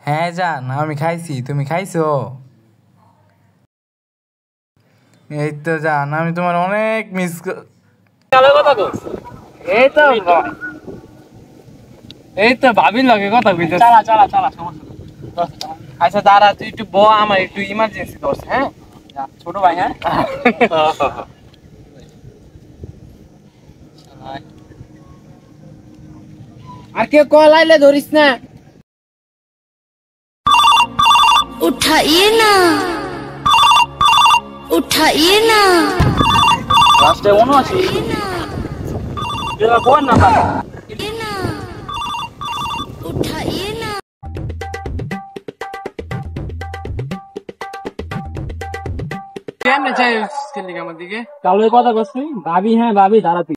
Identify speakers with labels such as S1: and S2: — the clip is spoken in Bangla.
S1: হ্যাঁ জান, আমি খাইছি। তুমি খাইছো? এই তো জান, আমি তোমার অনেক মিস। এই তো এই তো ভাবির লগে কথা কইতে।
S2: চালা সমস্যা
S1: আচ্ছা দাঁড়া, তুই একটু ব, আমার একটু ইমার্জেন্সি দোষ। হ্যাঁ
S2: ছোট ভাই। হ্যাঁ
S1: আর কেউ কল আইলে ধরিস না।
S3: उठाइए ना उठाइए ना
S2: লাস্টে 79 এটা কোন না
S3: उठाइए ना उठाइए ना
S1: কেমনে চাই আমার দিকে?
S2: কালো কথা বলছিস ভাবি? হ্যাঁ ভাবি দাঁড়াতি